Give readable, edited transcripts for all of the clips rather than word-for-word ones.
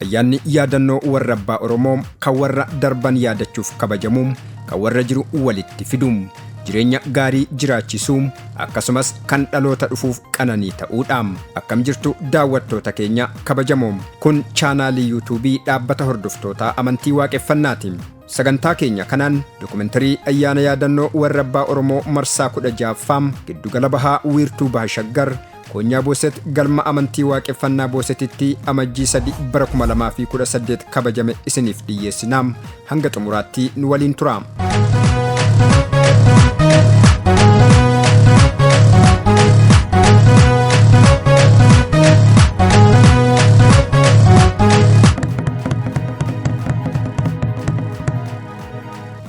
Ayyaanni yaadannoo warra abbaa Oromoo kan warra darban yaadachuuf kabajamuun kan warra jiru walitti fiduun jireenya gaarii jiraachisuun akkasumas kan dhaloota dhufuuf qananii ta'uudhaan akkam jirtu daawwattoota keenya kabajamoom kun chaanaalii yuutuubii dhaabbata hordoftoota amantii waaqeffannaati. Sagantaa keenya kanaan dokumentari ayyaana yaadannoo warra abbaa Oromoo marsaa 16ffaa giddugala bahaa wiirtuu Baha Shaggar Koonyaa Booset galma amantii waaqeffannaa Boosetitti amajjii 3 bara 2018 kabajame isiniif dhiyeessinaam hanga xumuraatti nu waliin tura.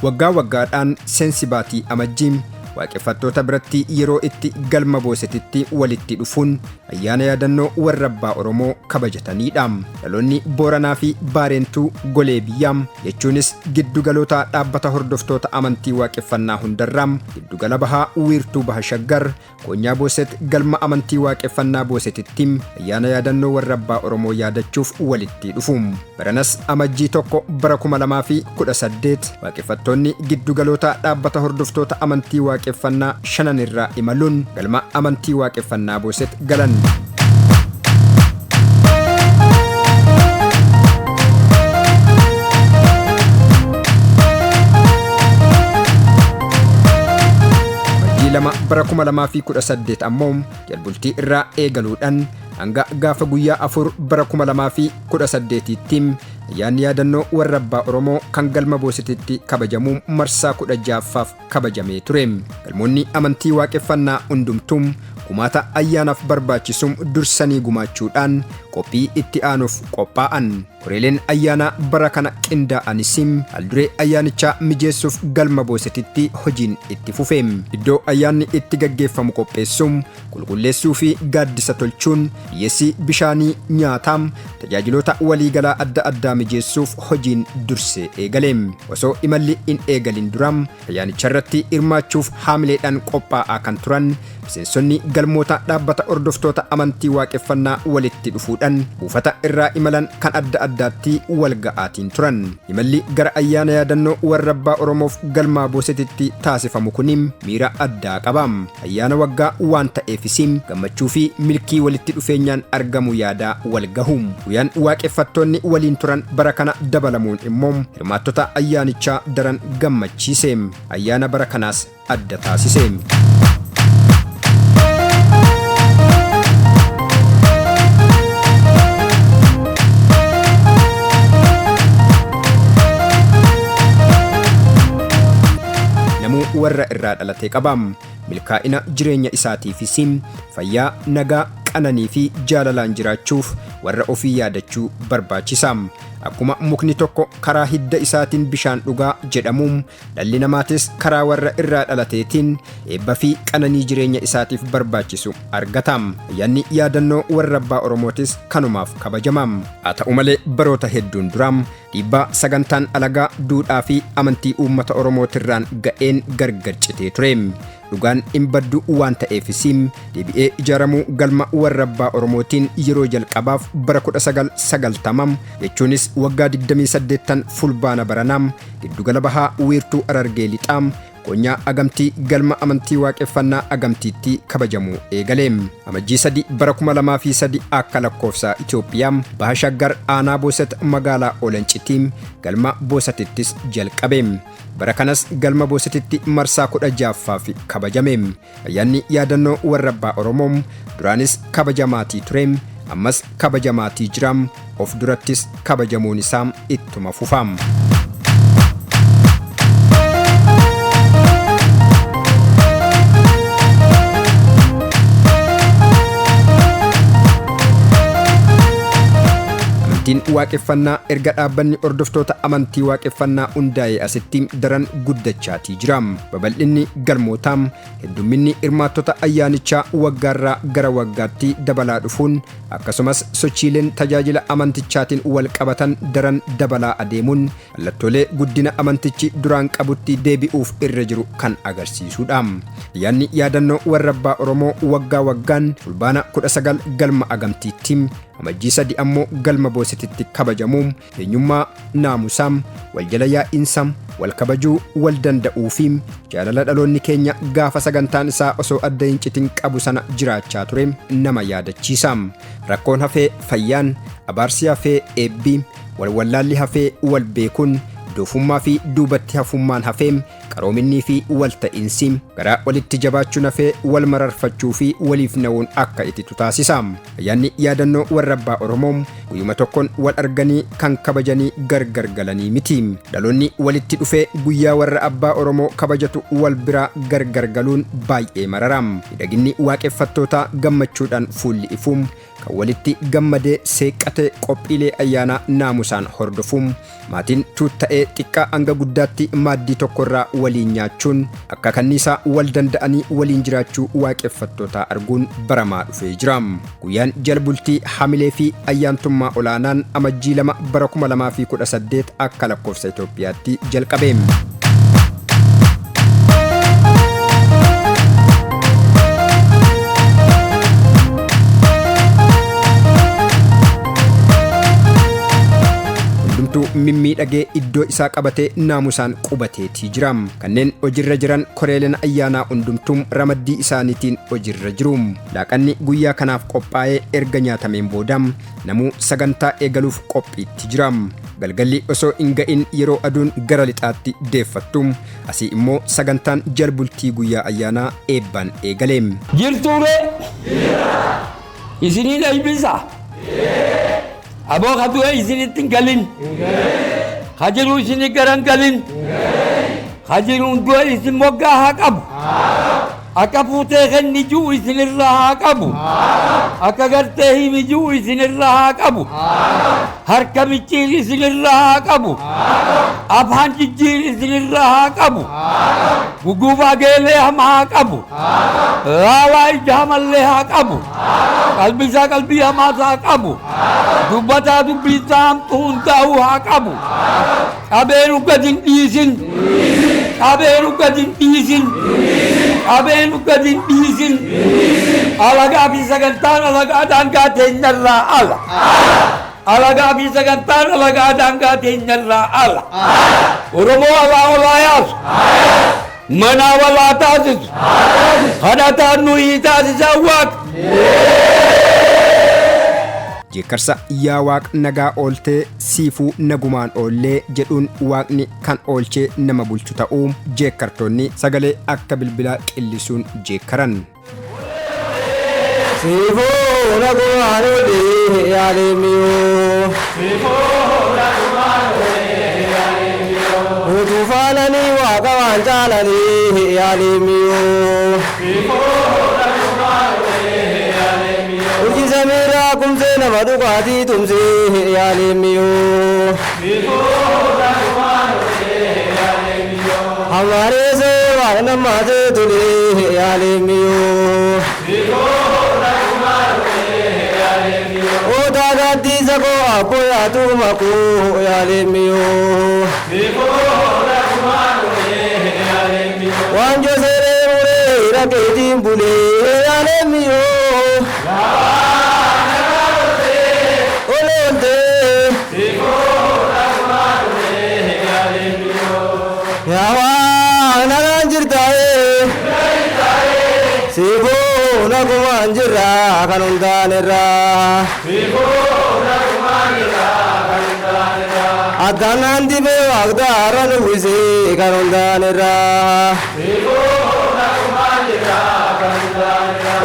Waggaa waggaadhaan seensi baatii amajjiin waaqeffattoota biratti yeroo itti galma Boosetitti walitti dhufuun ayyaana yaadannoo warra abbaa Oromoo kabajataniidha. Dhaloonni Booranaa fi Baarentuu golee biyyaam jechuunis giddugaloota dhaabbata hordoftoota amantii waaqeffannaa hundarraam giddugala bahaa wiirtuu Baha Shaggar Koonyaa Booset galma amantii waaqeffannaa Boosetitti ayyaana yaadannoo warra abbaa Oromoo yaadachuuf walitti dhufuun baranas amajjii 1 bara 2018 waaqeffattoonni giddugaloota dhaabbata hordoftoota amantii waaqeffannaa 5 irraa imaluun galma amantii waaqeffannaa Booset galan. Lama bara 2018 ammoo jalbultii irraa eegaluudhaan hanga gaafa guyyaa 4 bara 2018tti ayyaanni yaadannoo warra abbaa Oromoo kan galma Boosetitti kabajamuun marsaa 16ffaaf kabajamee ture. Galmoonni amantii waaqeffannaa hundumtuu gumaata ayyaanaaf barbaachisuun dursanii gumaachuudhaan qophii itti aanuuf qophaa'an. Koreeleen ayyaana bara kana qindaa'anis halduree ayyaanichaa mijeessuuf galma Boosetitti hojiin itti fufee. Iddoo ayyaanni itti gaggeeffamu qopheessuun qulqulleessuu fi gaaddisa tolchuun dhiyeessii bishaanii nyaataa tajaajiloota waliigalaa adda addaa mijeessuuf hojiin dursee eegale. Osoo imalli hin eegalin duram ayyaanicharratti hirmaachuuf haamileedhaan qophaa'aa kan turan miseensonni galmoota dhaabbata hordoftoota amantii waaqeffannaa walitti dhufuudhaan buufata irraa imalan kan adda addaatti wal ga'aatiin turan. Imalli gara ayyaana yaadannoo warra abbaa Oromoof galma Boosetitti taasifamu kunim miira addaa qaba. Ayyaana waggaa waan ta'eefis gammachuu fi milkii walitti dhufeenyaan argamu yaada wal gahu. Guyyaan waaqeffattoonni waliin turan bara kana dabalamuun immoo hirmaattota ayyaanichaa daran gammachiise. Ayyaana bara kanaas adda taasise. Warra irraa dhalatee qabam milkaa'ina jireenya isaatiifis fayyaa nagaa qananii fi jaalalaan jiraachuuf warra ofii yaadachuu barbaachisa. Akkuma mukni tokko karaa hidda isaatiin bishaan dhugaa jedhamuun dhalli namaatis karaa warra irraa dhalateetiin eebba fi qananii jireenya isaatiif barbaachisu argata. Ayyaanni yaadannoo warra abbaa Oromootis kanumaaf kabajama. Haa ta'u malee baroota hedduun duraam dhiibbaa sagantaan alagaa duudhaa fi amantii uummata Oromootirraan ga'een gargar citee ture. Dhugaan hin baddu waan ta'eefis deebi'ee ijaaramuu galma warra abbaa Oromootiin yeroo jalqabaaf bara 1990 jechuunis waggaa 28 fulbaana baranam giddugala bahaa wiirtuu Arargee lixaam Koonyaa Agamtii galma amantii waaqeffannaa Agamtiitti kabajamu eegale. Amajjii 3 bara 2003 akka lakkoofsa Itoophiyaa Baha Shaggar aanaa Booset magaalaa Olancitti galma Boosetittis jalqabe. Bara kanas galma Boosetitti marsaa 16ffaaf kabajame. Ayyaanni yaadannoo warra abbaa Oromoo duraanis kabajamaatii ture, ammas kabajamaatii jira, of durattis kabajamuun isaa ittuma fufa. Amantiin waaqeffannaa erga dhaabbanni hordoftoota amantii waaqeffannaa hundaa'e asitti daran guddachaatii jira. Babal'inni galmootaa heddumminni hirmaattota ayyaanichaa waggaarraa gara waggaatti dabalaa dhufuun akkasumas sochiileen tajaajila amantichaatiin wal qabatan daran dabalaa adeemuun mallattoolee guddina amantichi duraan qabutti deebi'uuf irra jiru kan agarsiisudha. Ayyaanni yaadannoo warra abbaa Oromoo waggaa waggaan fulbaana 19 galma Agamtiitti amajjii 3 ammoo galma Booset ititti kabajamuun eenyummaa naamusam wal jala yaa'insam wal kabajuu wal danda'uu fi jaalala dhaloonni keenya gaafa sagantaan isaa osoo adda hin citin qabu sana jiraachaa ture nama yaadachiisa. Rakkoon hafee fayyaan, abaarsi hafee eebbii, walwallaalli hafee wal beekuun, doofummaa fi duubatti hafummaan hafee qaroominnii fi wal ta'iinsi garaa walitti jabaachuun hafee wal mararfachuu fi waliif na'uun akka itti taasisa. Ayyaanni yaadannoo warra abbaa Oromoo guyyuma tokkoon wal arganii kan kabajanii gargar galanii miti. Dhaloonni walitti dhufee guyyaa warra abbaa Oromoo kabajatu wal biraa gargar galuun baay'ee marara. Miidhaginni waaqeffattootaa gammachuudhaan fuulli ifuun kan walitti gammadee seeqate qophiilee ayyaanaa naamusaan hordofuun maatiin tuutta'ee xiqqaa hanga guddaatti maaddii tokkorraa waliin nyaachuun akka kanniisaa wal danda'anii waliin jiraachuu waaqeffattootaa arguun baramaa dhufee jira. Guyyaan jalbultii hamilee fi ayyaantummaa olaanaan amajjii 2 bara 2018 akka lakkoofsa Itoophiyaatti jalqabe. Mimmiidhagee iddoo isaa qabatee naamusaan qubateetii jira. Kanneen hojirra jiran koreeleen ayyaanaa hundumtuun ramaddii isaaniitiin hojirra jiru. Laaqanni guyyaa kanaaf qophaa'ee erga nyaatameen booda namuu sagantaa eegaluuf qophiitti jira. Galgalli osoo hin ga'in yeroo aduun gara lixaatti deeffattu asii immoo sagantaan jalbultii guyyaa ayyaanaa eebbaan eegale. Jirtuure isinii dhaybisa. Aboo katuu isinitti galin. Hajiru isini garan galin. Hajiru dua isin moggaa haa qabu. Akka fuutee kenni jiru isinirraa haa qabu. Akka gartee himi jiru isinirraa haa qabu. Harka micciir isinirraa haa qabu. Afaan jijjiir isinirraa haa qabu. Guguba geelee hama haa qabu. Raawaa ija hamallee haa qabu. Qalbisaa qalbii hamaas haa qabu. Dubbataa dubbisaa hamtuu hundaa'uu haa qabu. Qabeenu gad hin dhiisin. Qabeenu gad hin dhiisin. Qabeenu gad hin dhiisin. Alagaa fi sagantaan alagaa daangaa teenyarraa ala. Alagaa fi sagantaan alagaa daangaa teenyarraa ala. Oromoo alaa olaa yaasu. Manaa walaa taasisu. Kadhataan nuyi taasisaa waaqa. Jeekarsa yaa waaq nagaa ooltee siifuu nagumaan oollee jedhuun waaqni kan oolchee nama bulchu ta'uu jeekartoonni sagalee akka bilbilaa qillisuun jeekaran. Siifuu nagumaan oollee yaalemiyoo. Siifuu nagumaan oollee yaalemiyoo. Utufaananii waaqa waan caalanii yaalemiyoo. Samira kumse nama dhugaatii tumsee yaalemiyoo. Hamaaree see waan namaatee tolee yaalemiyoo. Odaa gaddiisa koo akkoo yaatu makoo yaalemiyoo. Waan joseree muree rakeetiin bulee yaalemiyoo. Siifuu nagumaan jirra kan hundaan irraa. Addanaan dibee waaqdaara nuwwisee kan hundaan irraa.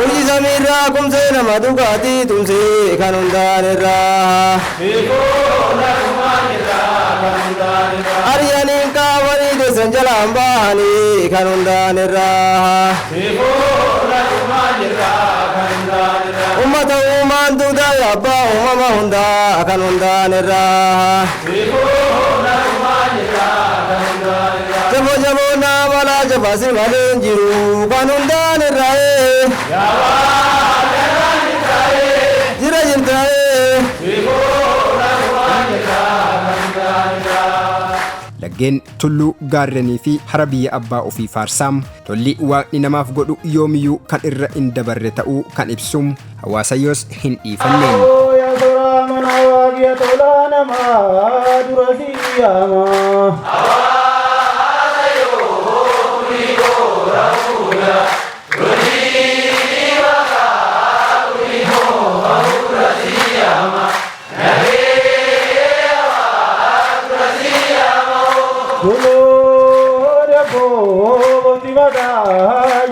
Urji samiirraa kumsee nama dhugaatii tumsee kan hundaan irraa. Ariyaaniin qaamanii deessan jalaan bahanii kan hundaan irraa. Ummata uumaan duudaa yabbaa uumama hundaa kan hundaan irraa. Jaboo jaboo naamalaa jabaasi malee hin jiru kan hundaan irraa. Jira jirtaa'ee. Laggeen tulluu gaarrenii fi hara biyya abbaa ofii faarsaam tolli waaqni namaaf godhu yoomiyyuu kan irra hin dabarre ta'uu kan ibsum hawaasayyoos hin dhiifanneen. Abagia tolana ma durasiyama.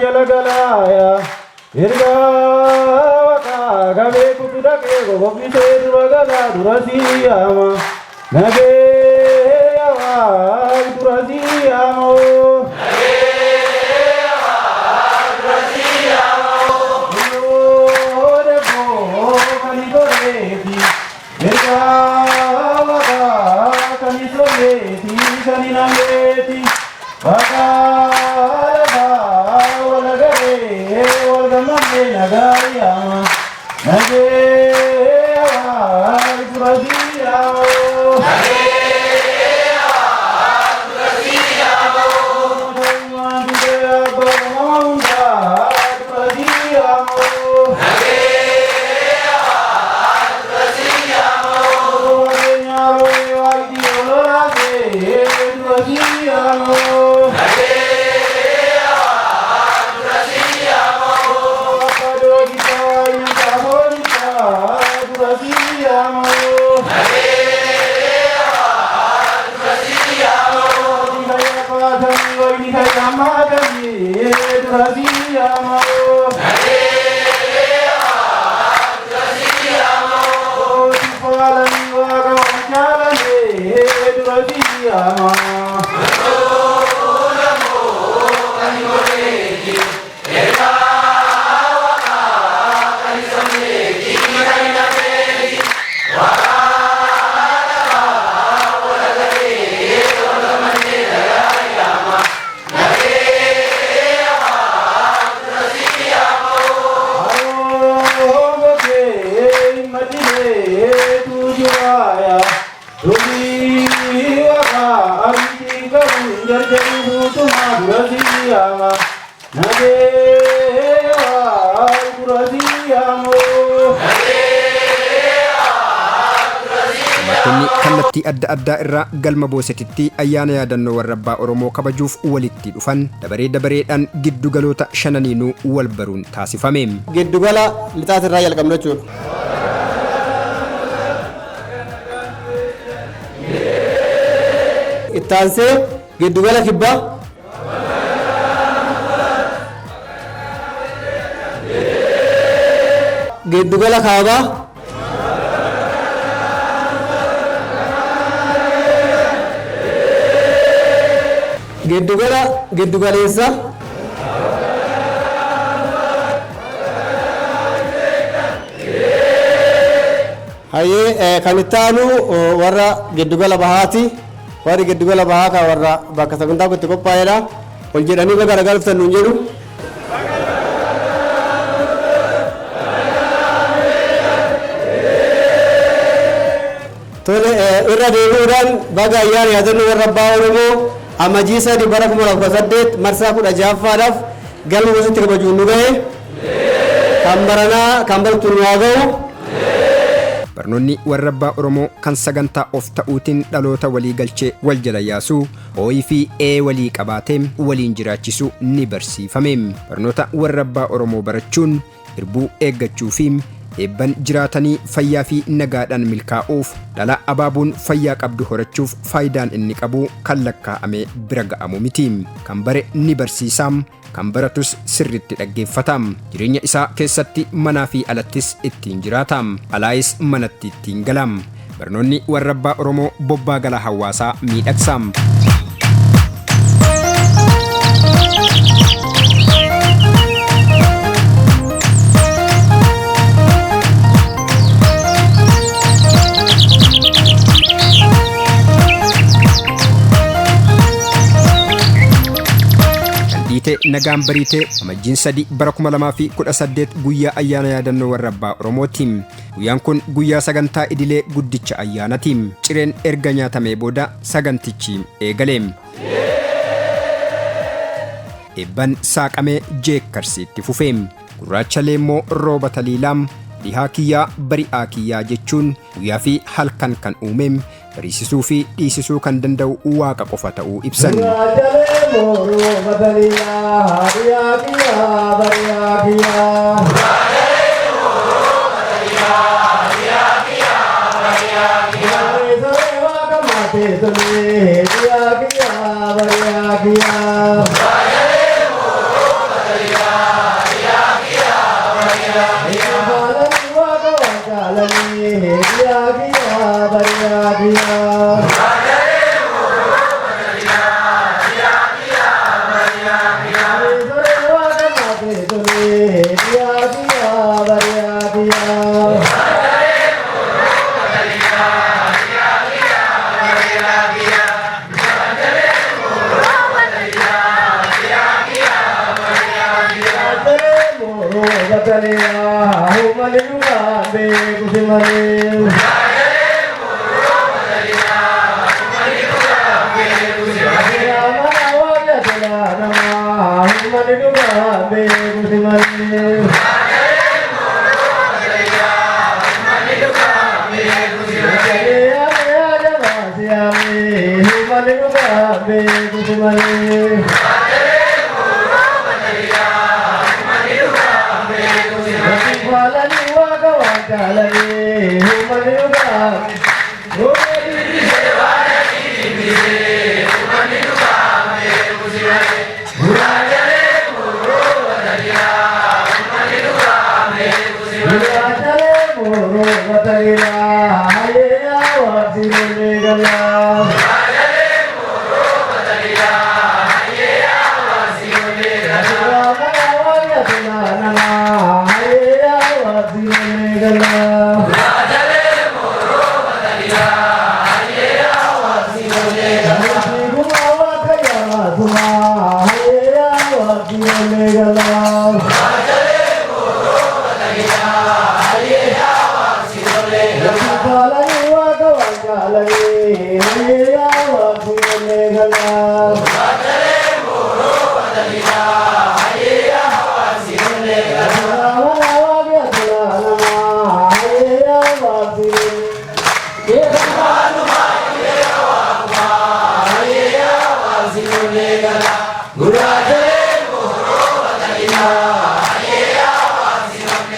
Jalagalaya irgawaka gabe kutudake gobise duragala durasiyama nage yawa durasiyama nage yawa durasiyama ore bo kanidoreti irgawaka kanidoreti saninameti waka Nagayama, Nagewa, Durasiyama, Nagewa, Durasiyama, Nagewa, Durasiyama, Uummattoonni kallattii adda addaa irraa galma Boosetitti ayyaana yaadannoo warrabbaa Oromoo kabajuuf walitti dhufan dabareedhaan giddugaloota shananiinuu wal baruun taasifame. Giddugala lixaat irraa jalqabna jechuudha. Ittaansee giddugala kibbaa giddugala kaabaa giddugaleessa hayyee kan itti aanu warra giddugala bahaati. Warri giddugala bahaa kan warra bakka sagantaa itti qophaa'edha. Ol jedhanii garagaraa dhuftan nuun jedhu. Tole irra deebi'uudhaan baga ayyaana yaadannoo warrabbaa Oromoo amajjii 3 bara 2018 marsaa 16ffaadhaaf galma Boosetitti kabajuun nu gahe. Kan baranaa kan baratu nu haa ga'u. Barnoonni warrabbaa Oromoo kan sagantaa of ta'uutiin dhaloota walii galchee wal jala yaasuu ho'ii fi walii qabaatee waliin jiraachisuu ni barsiifame. Barnoota warrabbaa Oromoo barachuun irbuu eeggachuu fi eebban jiraatanii fayyaa fi nagaadhaan milkaa'uuf dhala abaabuun fayyaa qabdu horachuuf faayidaan inni qabu kan lakkaa'amee bira ga'amu miti. Kan bare ni barsiisaam, kan baratus sirriitti dhaggeeffatam. Jireenya isaa keessatti manaa fi alattis ittiin jiraatam, alaayis manatti ittiin galam. Barnoonni warrabbaa Oromoo bobbaa gala hawaasaa miidhagsaam. Nagaan bariitee amajjiin 3 bara 2018 guyyaa ayyaana yaadannoo warrabbaa Oromootiin. Guyyaan kun guyyaa sagantaa idilee guddicha ayyaanatiin. Cireen erga nyaatamee booda sagantichi eegaleem. Eebban saaqamee jeekkarsiitti fufeem. Gurraacha leemmoo rooba taliilaam dhihaa kiyyaa bari'aa kiyyaa jechuun guyyaa fi halkan kan uumeem bariisisuu fi dhiisisuu kan danda'u waaqa qofa ta'uu ibsan.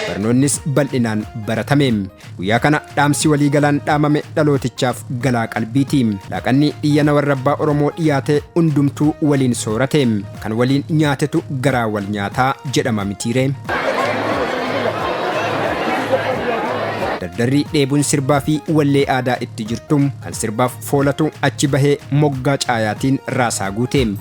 Barnoonnis bal'inaan baratameem. Guyyaa kana dhaamsi walii galaan dhaamame dhalootichaaf galaa qalbiitiim. Laaqanni dhiyyana warra abbaa Oromoo dhiyaate hundumtuu waliin soorateem. Kan waliin nyaatetu garaa wal nyaataa jedhama mitiiree. Dardarri dheebuun sirbaa fi wallee aadaa itti jirtum kan sirbaaf foolatu achi bahee moggaa caayaatiin raasaa guuteem.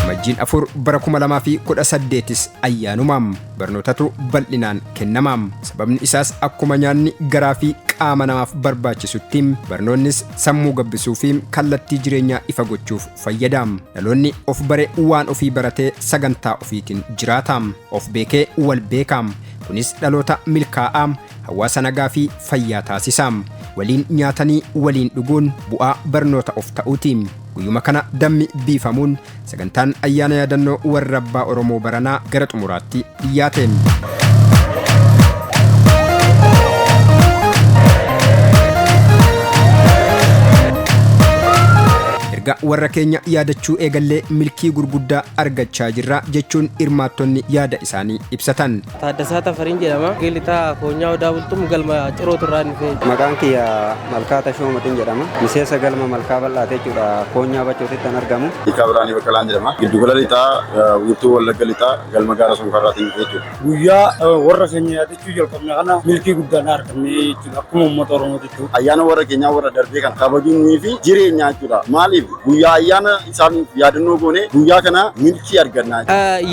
Majjiin afur bara 2018 ayyaanumaam barnootatu bal'inaan kennamaam. Sababni isaas akkuma nyaanni garaa fi qaama namaaf barbaachisutti barnoonnis sammuu gabbisuu fi kallattii jireenyaa ifa gochuuf fayyadaam. Dhaloonni of bare waan ofii baratee sagantaa ofiitiin jiraataam. Of beekee wal beekaam. Kunis dhaloota milkaa'aam, hawaasa nagaa fi fayyaa taasisaam. Waliin nyaatanii waliin dhuguun bu'aa barnoota of ta'uutiim. Guyyuma kana dammi biifamuun sagantaan ayyaana yaadannoo warra abbaa Oromoo baranaa gara xumuraatti dhiyaateem. Erga warra keenya yaadachuu eegallee milkii gurguddaa argachaa jirra jechuun hirmaattonni yaada isaanii ibsatan. Taaddasaa Tafariin jedhama. Gilitaa Koonyaa Odaa Bultum galma Cirootu irraa dhufee. Maqaan kiyya Malkaa Tashoomatiin jedhama. Miseensa galma Malkaa bal'aatee jechuudha. Koonyaa Bachootitti kan argamu. Hiikaa Biraanii Baqqalaan jedhama. Giddugala lixaa wiirtuu Wallagga lixaa galma Gaara Sonkorraatiin jechuudha. Guyyaa warra keenya yaadachuu jalqabne kana milkii guddaan arganne jechuudha. Akkuma uummata Oromootitti. Ayyaana warra keenyaa warra darbee kan kabajuun fi jireenya jechuudha. Maaliif guyyaa ayyaana isaaniif yaadannoo goone guyyaa kana milkii argannaa.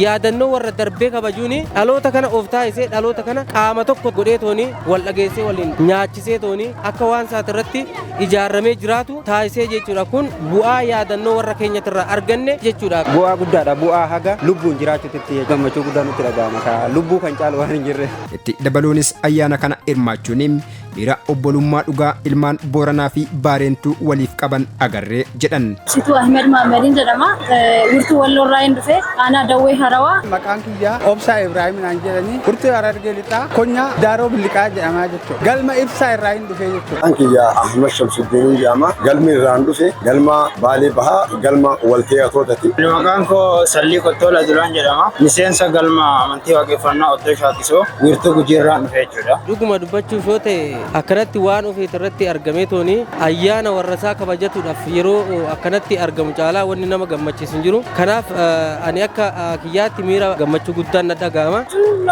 Yaadannoo warra darbee kabajuun dhaloota kana of taasisee dhaloota kana qaama tokko godhee tooni wal dhageessee waliin nyaachisee tooni akka waan isaati irratti ijaarramee jiraatu taasisee jechuudha. Kun bu'aa yaadannoo warra keenyatirraa arganne jechuudha. Bu'aa guddaadha. Bu'aa haga lubbuun jiraachuutti gammachuu guddaa nutti dhaga'ama. Lubbuu kan caalu waan hin jirre. Itti dabaluunis ayyaana kana hirmaachuun miira obbolummaa dhugaa ilmaan Booranaa fi Baarentuu waliif qaban agarree jedhan. Situ Ahmed Maamedin jedhama. Wirtuu Walloorraa hin dhufe aanaa Dawwee Harawaa. Maqaan kiyyaa Obsaa Ibrahim naan jedhanii Wirtuu Harargee Lixaa Konyaa Daaroo Billiqaa jedhamaa jechuudha. Galma ibsaa irraa hin dhufe jechuudha. Maqaan kiyyaa Ahmed Shamsuddin jedhama. Galmi irraa hin dhufe galma Baalee Bahaa galma walkeeyatootati. Maqaan koo Sallii Kottoola Dulaan jedhama. Miseensa galma amantii waaqeffannaa Oddoo Shaakisoo Wirtuu Gujii irraa hin dhufe jechuudha. Dhuguma dubbachuuf yoo ta'e akkanatti waan ofiit irratti argamee tooni ayyaana warrasaa kabajatuudhaaf yeroo akkanatti argamu caalaa wanni nama gammachiisu hin jiru. Kanaaf ani akka kiyyaatti miira gammachuu guddaan na dhaga'ama.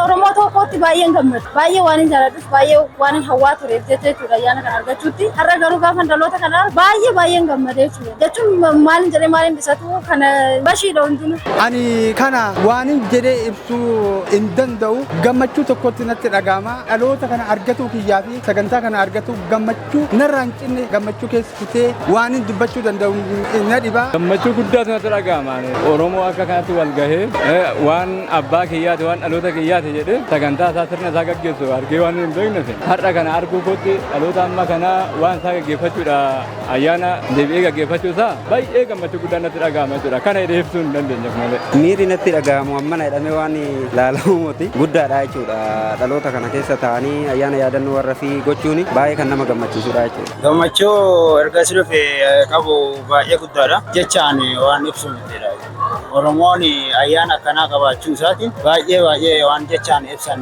Oromoo tokkotti baay'een gammadu. Baay'ee waan hin jaalladhuuf baay'ee waan hin hawwaa tureef jechuudha ayyaana kana argachuutti. Har'a garuu gaafa dhaloota kanaa baay'een gammadee jechuudha. Jechuun maalin jedhee maalin ibsatu kana bashiidha hundinuu. Ani kana waan jedhee ibsuu hin danda'u gammachuu tokkotti natti dhaga'ama. Dhaloota kana argatu kiyyaa fi sagantaa kana argatu gammachuu narraa hin cinne gammachuu keessa kutee waan hin dubbachuu danda'u na dhiba. Gammachuu guddaatu natti dhaga'ama. Oromoo akka kanatti wal gahee waan abbaa kiyyaati waan dhaloota kiyyaati jedhee sagantaa isaa sirna isaa gaggeessu argee waan hin beekne har'a kana arguu kootti dhaloota amma kanaa waan isaa gaggeeffachuudha ayyaana deebi'ee gaggeeffachuu isaa baay'ee gammachuu guddaan natti dhaga'ama jechuudha. Kana ibsuu hin dandeenyeef malee. Miirri natti dhaga'amu ammana jedhamee waan ilaalamu miti guddaadha jechuudha. Dhaloota kana keessa ta'anii ayyaana yaadannoo warra fi gochuun baay'ee kan nama gammachiisudha jechuudha. Gammachuu erga si dhufe qabu baay'ee guddaadha. Jechaan waan ibsu mitidha. Oromoon ayyaana akkanaa qabaachuu isaatiin baay'ee waan jechaan ibsan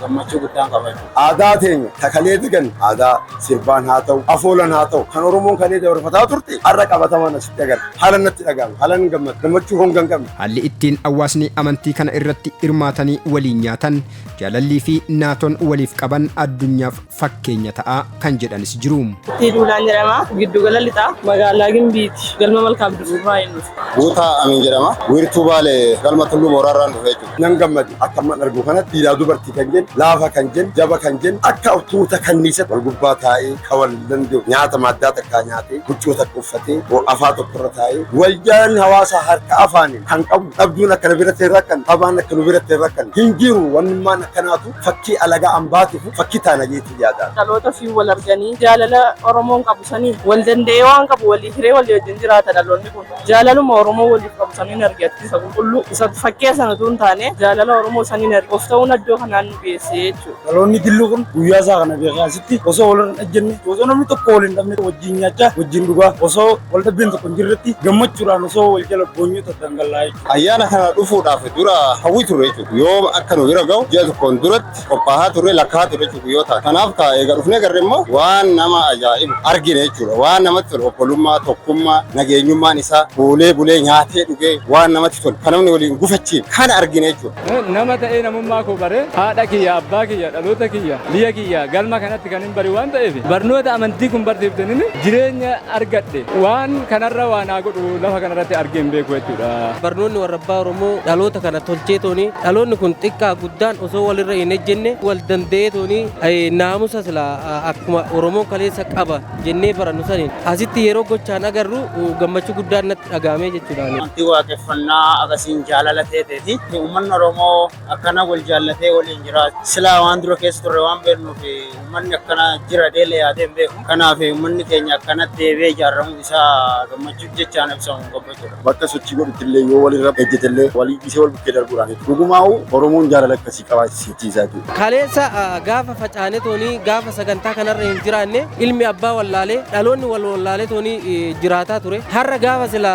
gammachuu guddaan qabatu. Aadaa teenya takalee digan aadaa sirbaan haa ta'u afoolan haa ta'u kan Oromoon kalee dabarfataa turte har'a qabataman asitti agarra. Haala natti dhaga'ama. Haala hin gammadu. Gammachuu honga hin qabne. Haalli ittiin hawaasni amantii kana irratti hirmaatanii waliin nyaatan jaalallii fi naatoon waliif qaban addunyaaf fakkeenya ta'aa kan jedhanis jiru. Tiiduudhaan jedhama. Giddugala lixaa magaalaa Gimbiiti. Galma Malkaam Durbaa hin dhufu. Guutaa Amin jedhama. Wirtuu Baalee galma Tulluu Mooraarraan dhufe jechuudha. Nan gammadu akka amma argu kanatti dhiiraa dubartii kan jennu laafa kan jennu jaba kan jennu akka tuuta kanniisatti wal gubbaa taa'ee kan wal danda'u nyaata maddaa takkaa nyaatee huccuu takka uffatee afaa tokkorra taa'ee waljaan hawaasaa harka afaaniin kan qabu dhabduun akka nu biratti hin rakkan habaan akka nu biratti hin rakkan hin jiru wannummaan akkanaatu fakkii alagaa ambaatiif fakkii taana jeetii yaadaan. Dhaloota fi wal arganii jaalala Oromoon qabu sanii wal danda'ee waan qabu walii hiree walii wajjin jiraata dhaloonni kun jaalaluma Oromoo waliif qabu saniin argatti isa qulqulluu isa fakkee sana tun taane jaalala Oromoo saniin argatu of ta'uun iddoo kanaan nu geesse jechuudha. Dhaloonni dilluu kun guyyaa isaa kana beekaasitti osoo wal hin ajjenne osoo namni tokko wal hin dhabne wajjin nyaachaa wajjin dhugaa osoo wal dhabbeen tokko hin jirretti gammachuudhaan osoo wal jala boonyoo tattaangalaa jechuudha. Ayyaana kana dhufuudhaaf dura hawwii turre jechuudha. Yoo akka nu bira gahu ji'a tokkoon duratti qophaa'aa turre lakkaa'aa turre jechuudha yoo taate. Kanaaf egaa dhufnee garre immoo waan nama ajaa'ibu argine jechuudha. Waan namatti tolu obbolummaa tokkummaa nageenyummaan isaa bulee nyaatee dhugee waan namatti tolu kan namni waliin gufachiif kan argine jechuudha. Nama ta'ee namummaa koo bare haadha kiyya abbaa kiyya dhaloota kiyya biyya kiyya galma kanatti kan hin bari waan ta'eef barnoota amantii kun barsiiftan jireenya argadhe waan kanarra waan haa godhu lafa kanarratti argeen beeku jechuudha. Barnoonni warra abbaa Oromoo dhaloota kana tolchee tooni dhaloonni kun xiqqaa guddaan osoo walirra hin ejjenne wal danda'ee tooni naamusa sila akkuma Oromoon kaleessa qaba jennee barannu saniin asitti yeroo gochaan agarru gammachuu guddaan natti dhagaamee jechuudha. Amantii waaqeffannaa akkasiin jaalala ta'eeti uummanni Oromoo akkana wal jaallatee waliin jiraatu silaa waan dura keessa turre waan beeknuuf uummanni akkana jira deelee yaadee hin beeku. Kanaaf uummanni keenya akkanatti deebi'ee ijaaramuun isaa gammachuuf jechaan ibsamu qabaachuudha. Bakka sochii godhutti illee yoo walirra ejjetellee walii dhiisee wal bukkee darbuudhaan dhugumaa'u Oromoon jaalala akkasii qabaachisiisaa jiru. Kaleessa gaafa facaane toonii gaafa sagantaa kanarra hin jiraanne ilmi abbaa wallaalee dhaloonni wal wallaalee toonii jiraataa ture. Har'a gaafa sila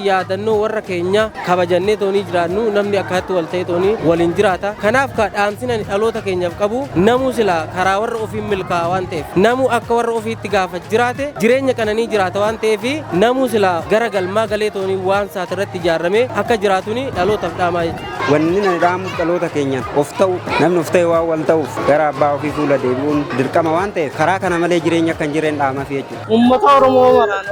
yaadannoo warra keenya kabajannee toonii jiraannu namni akkatti wal ta'ee toonii waliin jiraata. Kanaaf ka dhaamsina dhaloota keenyaaf qabu namuu sila karaa warra ofiin milkaa'a waan ta'eef namuu akka warra ofiitti gaafa jiraate jireenya kananii jiraata waan ta'eef namuu sila gara galmaa galee toonii waan isaati irratti ijaarame akka jiraatuni dhalootaaf dhaamaa jechuudha. Wanni na dhaamuuf dhaloota keenyaan of ta'u namni of ta'e waan wal ta'uuf gara abbaa ofii fuula deebi'uun dirqama waan ta'eef karaa kana malee jireenya kan jireen dhaamaaf jechuudha. Uummata Oromoo maraan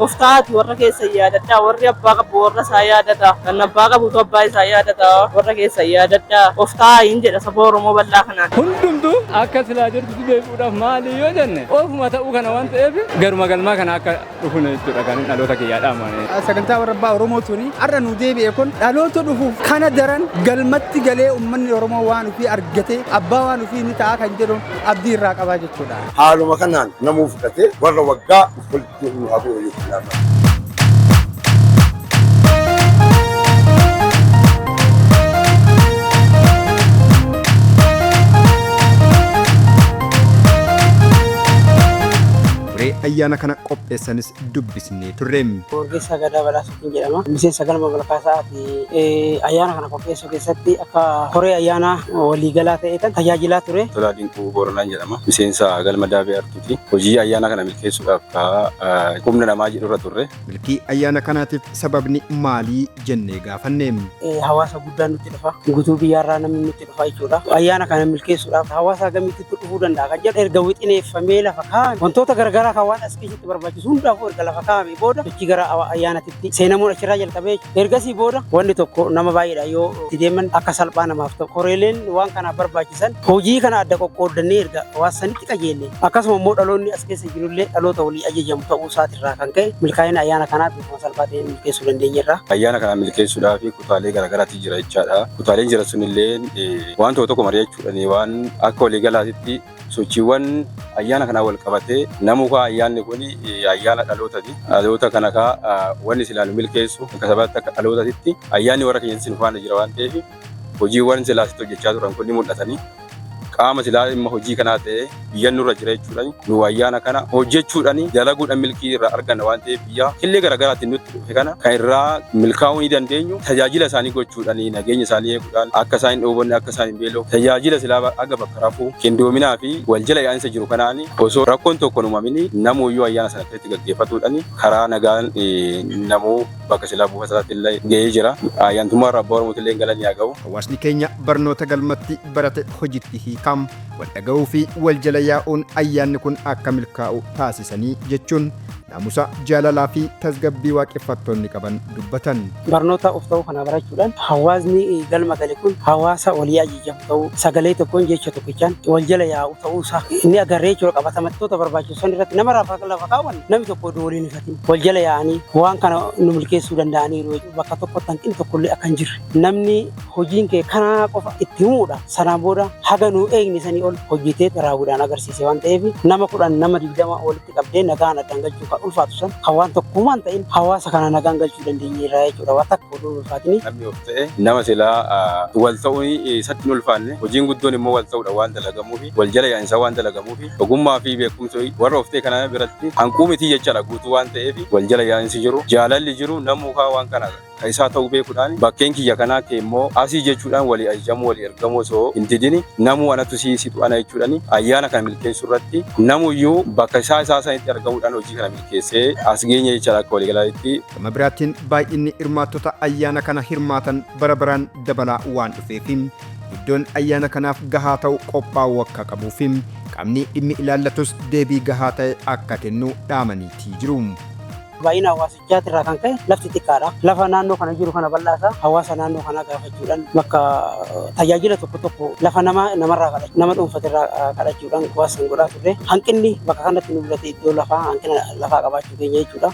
of ta'aati warra keessa yaadadhaa warri abbaa qabu warra isaa yaadata. Kan abbaa qabutu abbaa isaa yaadata. Warra keessa yaadadha. Of taa'iin jedha saba Oromoo bal'aa kanaan. Hundumtuu akka silaa jirtu beekuudhaaf maali yoo jenne ofuma ta'uu kana waan ta'eef garuma galmaa kana akka dhufun jechuudha kan dhaloota kiyyaadhaa malee. Sagantaa warra abbaa Oromoo tuni har'a nu deebi'e kun dhaloota dhufuuf kana daran galmatti galee uummanni Oromoo waan ofii argate abbaa waan ofii ni ta'a kan jedhu abdii irraa qabaa jechuudha. Haaluma kanaan namuu fudhatee warra waggaa walitti nu haa bu'u jechuudha. ayyaana kana qopheessanis dubbisnee turreem. Orgeessaa Gadaa Badhaasootiin jedhama. Miseensa galma malkaasaati. Ayyaana kana qopheessuu keessatti akka horee ayyaana waliigalaa ta'eetan tajaajilaa ture. Tolaa Dinquu Booranaan jedhama. Miseensa galma Daabee Artuuti. Hojii ayyaana kana milkeessuudhaaf humna namaa jedhurra turre. Milkii ayyaana kanaatiif sababni maalii jennee gaafanneem. Hawaasa guddaan nutti dhufa. Guutuu biyyaarraa namni nutti dhufa jechuudha. Ayyaana kana milkeessuudhaaf hawaasa gamitti dhufuu danda'a kan jedhu erga wixineeffamee lafa kaa'ame wantoota garagaraa kan waan as keessatti barbaachisu hundaafuu erga lafa kaa'ame booda sochii gara ayyaanatitti seenamuun achirraa jalqabee ergasii booda wanni tokko nama baay'eedha yoo itti deeman akka salphaa namaaf ta'u koreeleen waan kanaaf barbaachisan hojii kana adda qoqqoodannee erga hawaasanitti qajeelle akkasuma immoo dhaloonni as keessa jirullee dhaloota walii ajajamu ta'uu isaatirraa kan ka'e milkaa'ina ayyaana kanaaf bifuma salphaa ta'een milkeessuu dandeenyerra. Ayyaana kana milkeessuudhaaf kutaalee garagaraatti jira jechaadha. Kutaaleen jira sunillee waan tokko mari'achuudhaan waan akka waliigalaatitti sochiiwwan ayyaana kana wal qabatee namuka ayyaanni kun ayyaana dhalootati. Dhaloota kana wanni silaa nu milkeessu akka sabaatti akka dhalootatitti ayyaanni warra keenyatti nu faana jira waan ta'eef hojiiwwan silaa sitti hojjechaa turan kun ni mul'atanii qaama silaa dhimma hojii kanaa ta'ee biyyan nurra jira jechuudhaan nu ayyaana kana hojjechuudhaan dalaguudhaan milkii irraa arganna waan ta'eef biyya killee garaagaraatiin nutti dhufe kana kan irraa milkaa'uu ni dandeenyu tajaajila isaanii gochuudhaan nageenya isaanii eeguudhaan akka isaan hin dhoobonne akka isaan hin beelofne tajaajila silaa aga bakka rafuu qindoominaa fi waljala yaa'insa jiru kanaan osoo rakkoon tokko hin uumamin namuuyyuu ayyaana sana keessatti gaggeeffatuudhaan karaa nagaan namuu bakka silaa buufasaatti illee ga'ee jira. Ayyaantummaa irraa abbaa Oromootti illee galanii haa ga'u. Hawaasni keenya barnoota galmatti barate hojiitti kam wal dhaga'uu fi wal jala yaa'uun ayyaanni kun akka milkaa'u taasisanii jechuun naamusa jaalalaa fi tasgabbii waaqeffattoonni qaban dubbatan. Barnoota of ta'uu kana barachuudhaan hawaasni galma gale kun hawaasa walii ajajamu ta'uu sagalee tokkoon jecha tokkichaan wal jala yaa'u ta'uu isaa inni agarree jiru qabatamattota barbaachisan irratti nama lafa kaawwan namni tokko odoo waliin ifatin wal jala yaa'anii waan kana nu milkeessuu danda'aniiru bakka tokkotti hanqinni tokkollee akka hin jirre namni hojiin kee kana qofa itti himuudha sanaan booda haga nu eegne sanii ol hojjetee raawuudhaan agarsiise waan ta'eef nama 10 nama 20 walitti qabdee nagaan addaan galchuu kan ulfaatu san hawaan tokkummaan ta'in hawaasa kana nagaan galchuu dandeenyeerra jechuudha waan takka oduu ulfaatini. Namni of ta'e nama silaa wal ta'uun isatti hin ulfaanne hojiin guddoon immoo wal ta'uudha waan dalagamuufi wal jala yaa'insa waan dalagamuufi ogummaa fi beekumsa warra of ta'e kana biratti hanquu miti jechaadha guutuu waan ta'eef wal jala yaa'insi jiru jaalalli jiru namuukaa waan kana isaa ta'uu beekuudhaan bakkeen kiyya kanaa kee immoo asii jechuudhaan walii ajajamuu walii ergamuu osoo hin didini namuu anatu siisitu ana jechuudhaan ayyaana kana milkeessuu irratti namuyyuu bakka isaa sanitti argamuudhaan hojii kana milkeessee as geenye jechaadha akka waliigalaatti. Gama biraatiin baay'inni hirmaattota ayyaana kana hirmaatan bara baraan dabalaa waan dhufeefim iddoon ayyaana kanaaf gahaa ta'u qophaa'uu akka qabuufim qaamni dhimmi ilaallatus deebii gahaa ta'e akka kennu dhaamaniitii jiru. Baay'ina hawaasichaati irraa kan ka'e lafti xiqqaadha. Lafa naannoo kana jiru kana bal'aasaa hawaasa naannoo kanaa gaafachuudhaan bakka tajaajila tokko lafa namarraa kadhachu nama dhuunfatirraa kadhachuudhaan waasan godhaa turre hanqinni bakka kanatti nu mul'ate iddoo lafaa hanqina lafaa qabaachuu keenya jechuudha.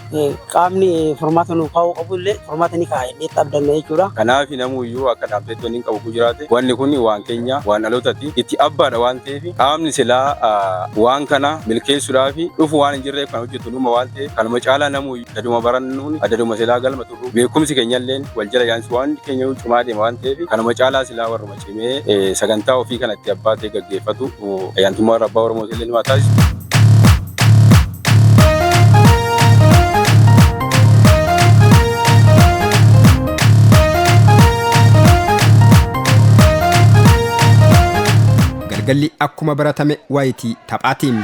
Qaamni furmaata nu kaa'uu qabu illee furmaata ni kaa'e dheetti abdanna jechuudha. Kanaaf namuyyuu akka dhaabbatee inni qabu ku jiraate wanni kun waan keenya waan dhalootatti itti abbaadha waan ta'eef qaamni silaa waan kana milkeessuudhaaf dhufu waan hin jirreef kan hojjetu numa waan ta'eef kanuma caalaa namu adaduma barannuun adaduma silaa galma turru beekumsi keenyalleen wal jala yaa'insi waan keenya cimaa deema waan ta'eef kanuma caalaa silaa warruma cimee sagantaa ofii kanatti abbaatee gaggeeffatu ayyaantummaa irra abbaa Oromoo illee nima taasisu. Galgalli akkuma baratame waayitii taphaatiin.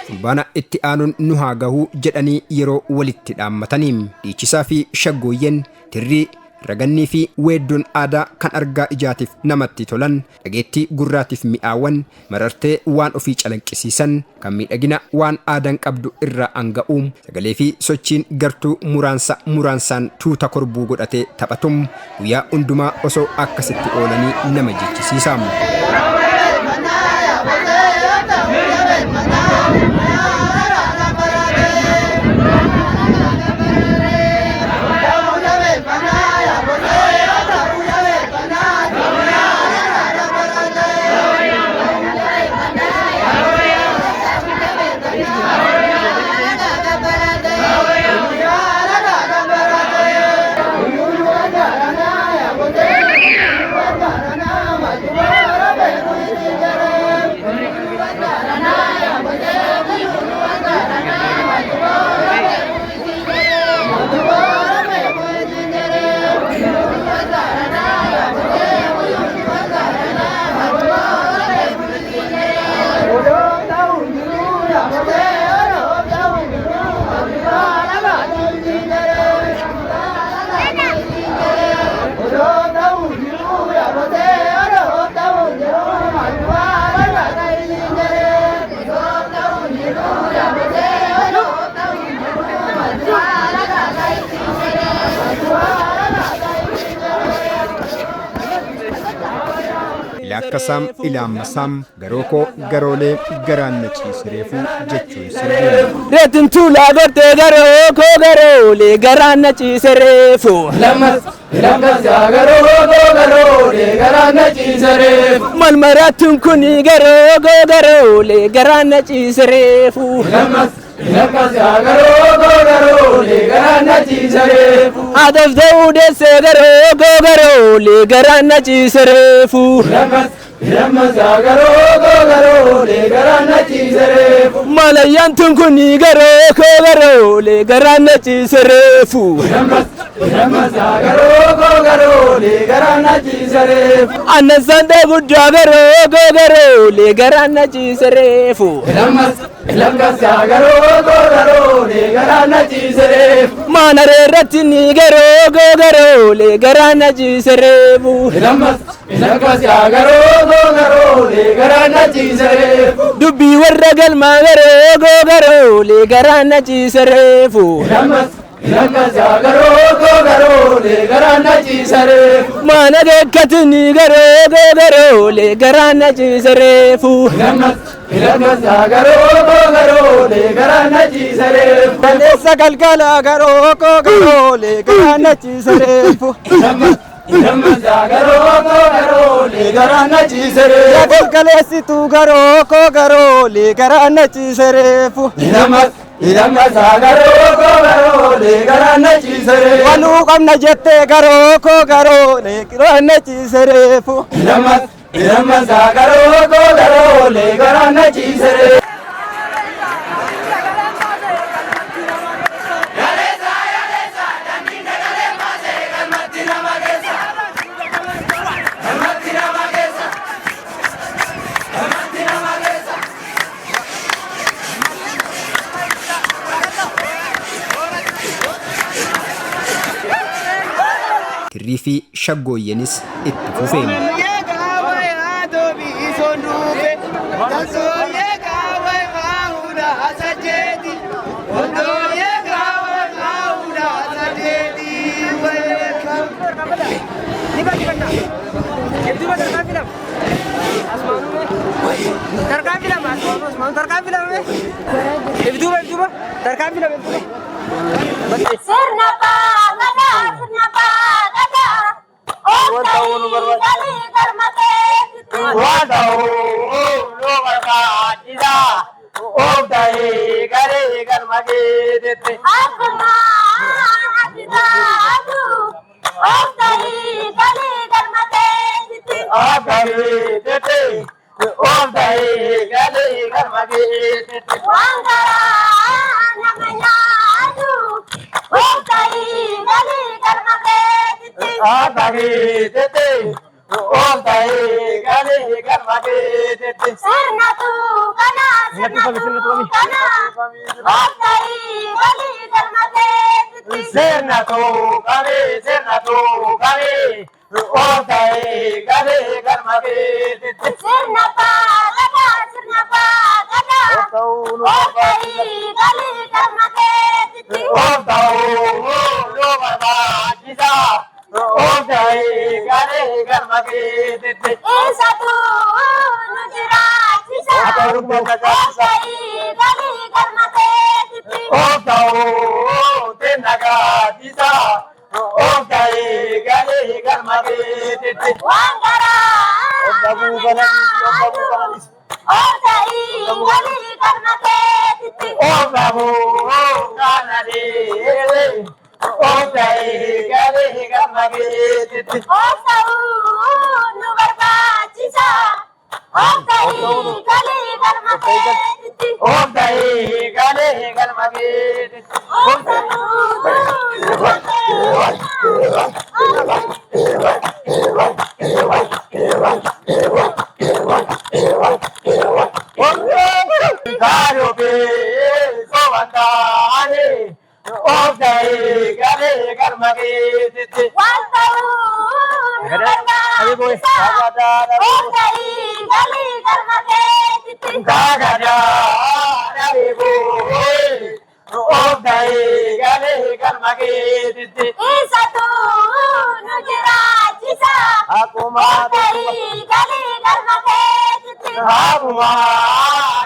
Fulbaana itti aanuun nu haa gahuu jedhanii yeroo walitti dhaammataniin dhiichisaa fi shaggooyyeen tirrii ragannii fi weedduun aadaa kan argaa ijaatiif namatti tolan dhageettii gurraatiif mi'aawan marartee waan ofii calanqisiisan kan miidhagina waan aadaan qabdu irraa anga'uum sagalee fi sochiin gartuu muraansaan tuuta korbuu godhatee taphatum guyyaa hundumaa osoo akkasitti oolanii nama jechisiisaamu. Akkasam ilaamasam garookoo garoolee garaan na ciisireefu jechuun sirriidha. Reetiin tuulaa gortee garookoo garoolee garaan na ciisireefu. Lammas garookoo garoolee garaan na ciisireefu. Malmaraattuun kuni garookoo garoolee garaan na ciisireefu. Lammas garookoo garoolee garaan na ciisireefu. Aadaaf ta'uu deessee garookoo garoolee garaan na ciisireefu. Lammas garookoo garoolee garaan na ciisireefu. Malayyaan tun kuni garookoo garoolee garaan na ciisireefu. Lammas garookoo garoolee garaan na ciisireefu. Annan sandee guddaa garookoo garoolee garaan na ciisireefu. Lammas garookoo garoolee garaan na ciisireefu. Mana reerratti ni garookoo garoolee garaan na ciisireefu. Lammas garookoo garoolee garaan na ciisireefu. Dubbii warra galmaa garookoo garoolee garaan na ciisireefu. Lammas garookoo garoolee garaan na ciisireefu. Mana geekkatiin garookoo garoolee garaan na ciisireefu. Lammas garookoo garoolee garaan na ciisireefu. Kaleessa galgala garookoo garoolee garaan na ciisireefu. Lammas garookoo garoolee garaan na ciisireefu. Galgaleessituu garookoo garoolee garaan na ciisireefu. Lammas garookoo garoolee garaan na ciisireefu. Waluu qabna jettee garookoo garoolee garaan na ciisireefu. Lammas garookoo garoolee garaan na ciisireefu. Hirrii fi shaggooyyenis itti fufeemu. Otai gale garmage tete. Sirna tu kana, sirna tu kana. Otai gale garmage tete. Sirna tu gale. Otai gale garmage tete. Sirna pa gada, sirna pa gada. Otai gale garmage tete. Otau lo baba jisa. Otai gale garmage tete. Satu nujra jisa. Otai gale garmage tete. Otau tenaga jisa. Otai gale garmage tete. Wangara. Otai gale garmage tete. Otabu kanade. Otai gale garmage tete. Otau nubarba jisa. Otai gale garmage tete. Otai gale garmage tete. Karo be sovandane. Otai gale garmage tete. Wantau nubarba jisa. Otai gale garmage tete. Dagada daribo. Otai gale garmage tete. Satu nujra jisa. Otai gale garmage tete. Aguma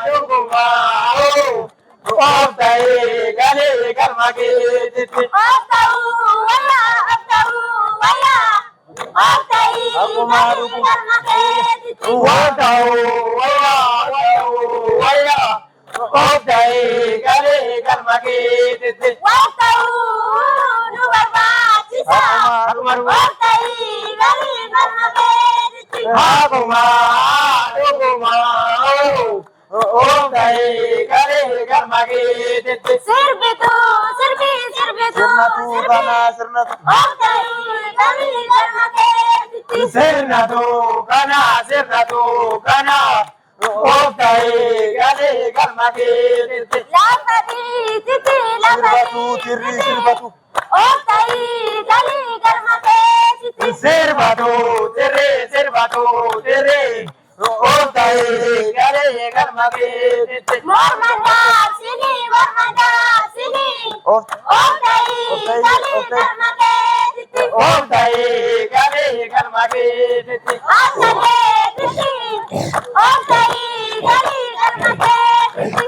doguma. Otai gale garmage tete. Otau waya, otau waya. Otai gale garmage tete. Watau waya. Otai gale garmage tete. Watau nubarba jisa. Otai gale garmage tete. Aguma doguma. Otai gale garmage tete. Sirbitu, sirbitu. Otai gale garmage tete. Sirna tu kana. Otai gale garmage tete. Lamadi tete, lamadi tete. Otai gale garmage tete. Sirvatu tere. Otai gale garmage tete. Mormanda sini. Otai gale garmage tete. Otai gale garmage tete. Asale tete. Otai gale garmage tete.